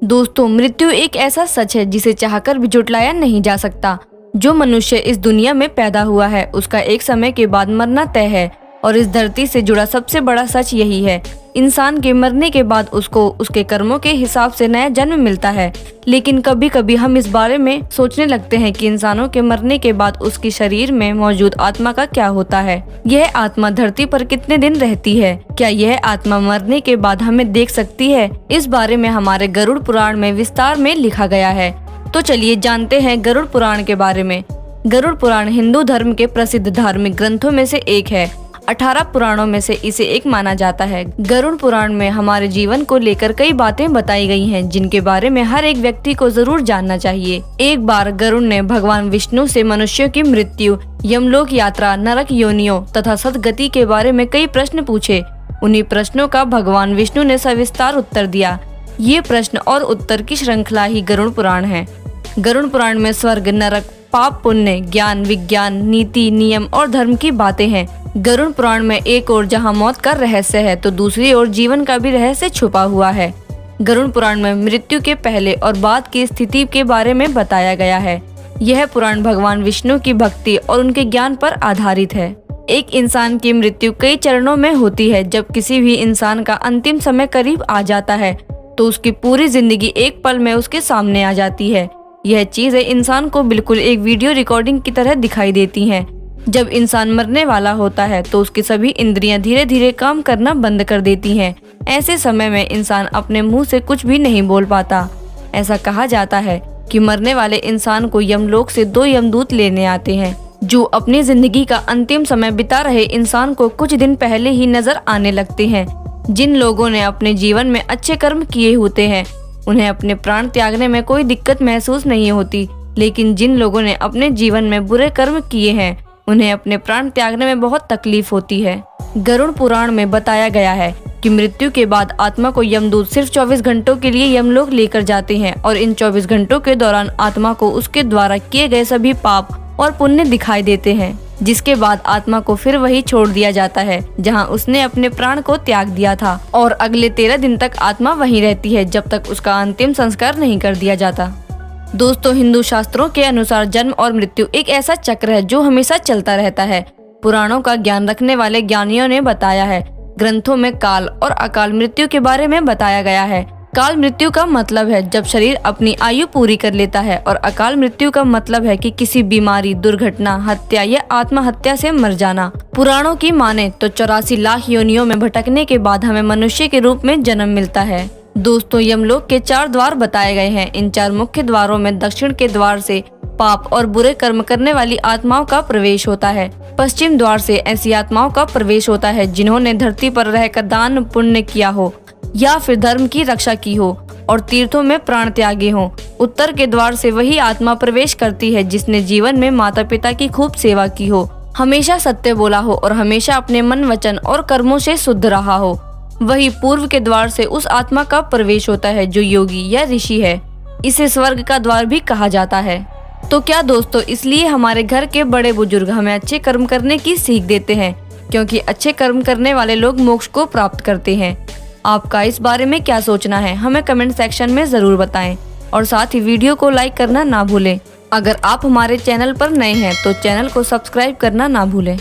दोस्तों, मृत्यु एक ऐसा सच है जिसे चाहकर भी झुटलाया नहीं जा सकता। जो मनुष्य इस दुनिया में पैदा हुआ है उसका एक समय के बाद मरना तय है और इस धरती से जुड़ा सबसे बड़ा सच यही है। इंसान के मरने के बाद उसको उसके कर्मों के हिसाब से नया जन्म मिलता है। लेकिन कभी कभी हम इस बारे में सोचने लगते हैं कि इंसानों के मरने के बाद उसके शरीर में मौजूद आत्मा का क्या होता है। यह आत्मा धरती पर कितने दिन रहती है? क्या यह आत्मा मरने के बाद हमें देख सकती है? इस बारे में हमारे गरुड़ पुराण में विस्तार में लिखा गया है। तो चलिए जानते हैं गरुड़ पुराण के बारे में। गरुड़ पुराण हिंदू धर्म के प्रसिद्ध धार्मिक ग्रंथों में से एक है। 18 पुराणों में से इसे एक माना जाता है। गरुड़ पुराण में हमारे जीवन को लेकर कई बातें बताई गई हैं जिनके बारे में हर एक व्यक्ति को जरूर जानना चाहिए। एक बार गरुड़ ने भगवान विष्णु से मनुष्यों की मृत्यु, यमलोक यात्रा, नरक योनियों तथा सदगति के बारे में कई प्रश्न पूछे। उन्हीं प्रश्नों का भगवान विष्णु ने सविस्तार उत्तर दिया। ये प्रश्न और उत्तर की श्रृंखला ही गरुड़ पुराण है। गरुड़ पुराण में स्वर्ग, नरक, पाप, पुण्य, ज्ञान, विज्ञान, नीति, नियम और धर्म की बातें हैं। गरुड़ पुराण में एक ओर जहां मौत का रहस्य है तो दूसरी ओर जीवन का भी रहस्य छुपा हुआ है। गरुड़ पुराण में मृत्यु के पहले और बाद की स्थिति के बारे में बताया गया है। यह पुराण भगवान विष्णु की भक्ति और उनके ज्ञान पर आधारित है। एक इंसान की मृत्यु कई चरणों में होती है। जब किसी भी इंसान का अंतिम समय करीब आ जाता है तो उसकी पूरी जिंदगी एक पल में उसके सामने आ जाती है। यह चीजें इंसान को बिल्कुल एक वीडियो रिकॉर्डिंग की तरह दिखाई देती हैं। जब इंसान मरने वाला होता है तो उसकी सभी इंद्रियां धीरे धीरे काम करना बंद कर देती हैं। ऐसे समय में इंसान अपने मुंह से कुछ भी नहीं बोल पाता। ऐसा कहा जाता है कि मरने वाले इंसान को यमलोक से 2 यमदूत लेने आते हैं जो अपनी जिंदगी का अंतिम समय बिता रहे इंसान को कुछ दिन पहले ही नजर आने लगते हैं। जिन लोगों ने अपने जीवन में अच्छे कर्म किए होते हैं उन्हें अपने प्राण त्यागने में कोई दिक्कत महसूस नहीं होती, लेकिन जिन लोगों ने अपने जीवन में बुरे कर्म किए हैं उन्हें अपने प्राण त्यागने में बहुत तकलीफ होती है। गरुड़ पुराण में बताया गया है कि मृत्यु के बाद आत्मा को यमदूत सिर्फ 24 घंटों के लिए यमलोक लेकर जाते हैं और इन 24 घंटों के दौरान आत्मा को उसके द्वारा किए गए सभी पाप और पुण्य दिखाई देते हैं, जिसके बाद आत्मा को फिर वही छोड़ दिया जाता है जहां उसने अपने प्राण को त्याग दिया था और अगले 13 दिन तक आत्मा वहीं रहती है जब तक उसका अंतिम संस्कार नहीं कर दिया जाता। दोस्तों, हिंदू शास्त्रों के अनुसार जन्म और मृत्यु एक ऐसा चक्र है जो हमेशा चलता रहता है। पुराणों का ज्ञान रखने वाले ज्ञानियों ने बताया है। ग्रंथों में काल और अकाल मृत्यु के बारे में बताया गया है। काल मृत्यु का मतलब है जब शरीर अपनी आयु पूरी कर लेता है और अकाल मृत्यु का मतलब है कि किसी बीमारी, दुर्घटना, हत्या या आत्महत्या से मर जाना। पुराणों की माने तो 84 लाख योनियों में भटकने के बाद हमें मनुष्य के रूप में जन्म मिलता है। दोस्तों, यमलोक के 4 द्वार बताए गए हैं। इन 4 मुख्य द्वारों में दक्षिण के द्वार से पाप और बुरे कर्म करने वाली आत्माओं का प्रवेश होता है। पश्चिम द्वार से ऐसी आत्माओं का प्रवेश होता है जिन्होंने धरती पर रहकर दान पुण्य किया हो या फिर धर्म की रक्षा की हो और तीर्थों में प्राण त्यागे हो। उत्तर के द्वार से वही आत्मा प्रवेश करती है जिसने जीवन में माता पिता की खूब सेवा की हो, हमेशा सत्य बोला हो और हमेशा अपने मन, वचन और कर्मों से शुद्ध रहा हो। वही पूर्व के द्वार से उस आत्मा का प्रवेश होता है जो योगी या ऋषि है। इसे स्वर्ग का द्वार भी कहा जाता है। तो क्या दोस्तों, इसलिए हमारे घर के बड़े बुजुर्ग हमें अच्छे कर्म करने की सीख देते हैं, क्योंकि अच्छे कर्म करने वाले लोग मोक्ष को प्राप्त करते हैं। आपका इस बारे में क्या सोचना है हमें कमेंट सेक्शन में जरूर बताएं और साथ ही वीडियो को लाइक करना ना भूलें। अगर आप हमारे चैनल पर नए हैं तो चैनल को सब्सक्राइब करना ना भूलें।